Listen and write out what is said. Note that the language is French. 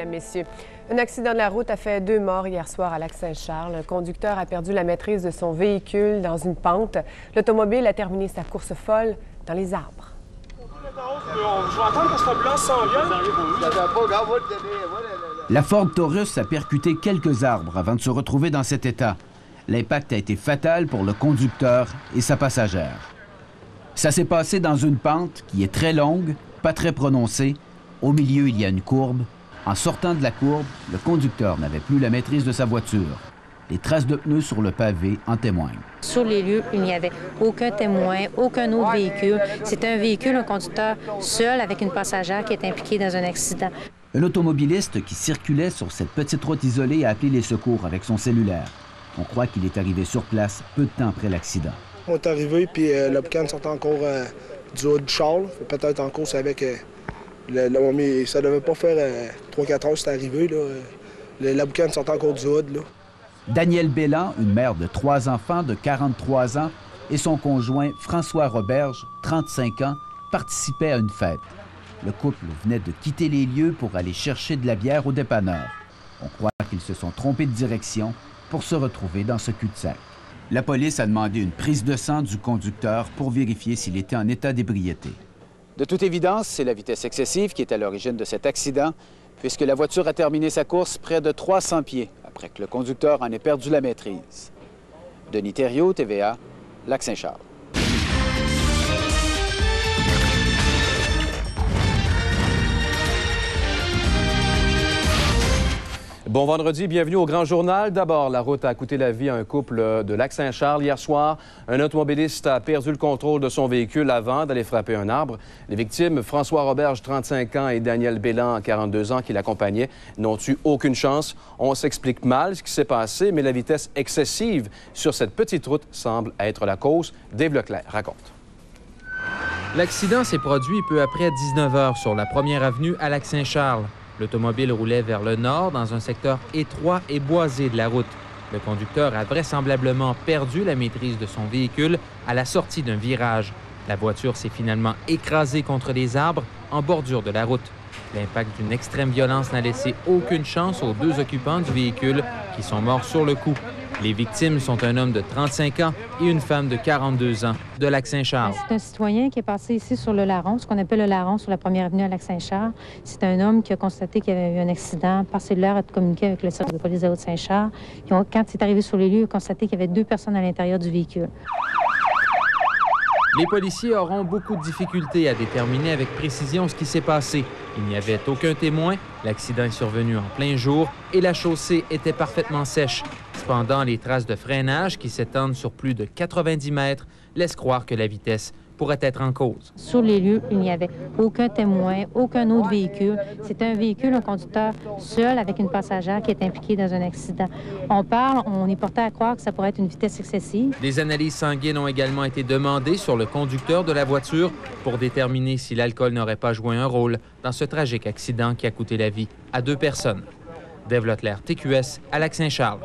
messieurs. Un accident de la route a fait 2 morts hier soir à Lac-Saint-Charles. Un conducteur a perdu la maîtrise de son véhicule dans une pente. L'automobile a terminé sa course folle dans les arbres. Je vais attendre parce que l'ambulance s'en vient. La Ford Taurus a percuté quelques arbres avant de se retrouver dans cet état. L'impact a été fatal pour le conducteur et sa passagère. Ça s'est passé dans une pente qui est très longue, pas très prononcée. Au milieu, il y a une courbe. En sortant de la courbe, le conducteur n'avait plus la maîtrise de sa voiture. Les traces de pneus sur le pavé en témoignent. Sur les lieux, il n'y avait aucun témoin, aucun autre véhicule. C'était un véhicule, un conducteur seul avec une passagère qui est impliquée dans un accident. Un automobiliste qui circulait sur cette petite route isolée a appelé les secours avec son cellulaire. On croit qu'il est arrivé sur place peu de temps après l'accident. On est arrivé, puis le boucan sortait encore du haut du char. Peut-être en course avec... mais ça devait pas faire 3-4 heures, c'est arrivé. La boucane sortait encore du haut. Là. Danielle Bélan, une mère de 3 enfants de 43 ans, et son conjoint François Roberge, 35 ans, participaient à une fête. Le couple venait de quitter les lieux pour aller chercher de la bière au dépanneur. On croit qu'ils se sont trompés de direction pour se retrouver dans ce cul-de-sac. La police a demandé une prise de sang du conducteur pour vérifier s'il était en état d'ébriété. De toute évidence, c'est la vitesse excessive qui est à l'origine de cet accident, puisque la voiture a terminé sa course près de 300 pieds après que le conducteur en ait perdu la maîtrise. Denis Thériault, TVA, Lac-Saint-Charles. Bon vendredi, bienvenue au Grand Journal. D'abord, la route a coûté la vie à un couple de Lac-Saint-Charles. Hier soir, un automobiliste a perdu le contrôle de son véhicule avant d'aller frapper un arbre. Les victimes, François Roberge, 35 ans, et Danielle Bélan, 42 ans, qui l'accompagnaient, n'ont eu aucune chance. On s'explique mal ce qui s'est passé, mais la vitesse excessive sur cette petite route semble être la cause. Dave Leclerc raconte. L'accident s'est produit peu après 19 h sur la première avenue à Lac-Saint-Charles. L'automobile roulait vers le nord dans un secteur étroit et boisé de la route. Le conducteur a vraisemblablement perdu la maîtrise de son véhicule à la sortie d'un virage. La voiture s'est finalement écrasée contre les arbres en bordure de la route. L'impact d'une extrême violence n'a laissé aucune chance aux 2 occupants du véhicule qui sont morts sur le coup. Les victimes sont un homme de 35 ans et une femme de 42 ans de Lac-Saint-Charles. C'est un citoyen qui est passé ici sur le Larron, ce qu'on appelle le Larron, sur la première avenue à Lac-Saint-Charles. C'est un homme qui a constaté qu'il y avait eu un accident. Par cellulaire, a communiqué avec le service de police de Haute-Saint-Charles. Quand il est arrivé sur les lieux, il a constaté qu'il y avait 2 personnes à l'intérieur du véhicule. Les policiers auront beaucoup de difficultés à déterminer avec précision ce qui s'est passé. Il n'y avait aucun témoin, l'accident est survenu en plein jour et la chaussée était parfaitement sèche. Cependant, les traces de freinage qui s'étendent sur plus de 90 mètres laissent croire que la vitesse pourrait être en cause. Sur les lieux, il n'y avait aucun témoin, aucun autre véhicule. C'est un véhicule, un conducteur seul avec une passagère qui est impliquée dans un accident. On est porté à croire que ça pourrait être une vitesse excessive. Des analyses sanguines ont également été demandées sur le conducteur de la voiture pour déterminer si l'alcool n'aurait pas joué un rôle dans ce tragique accident qui a coûté la vie à 2 personnes. Dave Leclerc, TQS, à Lac-Saint-Charles.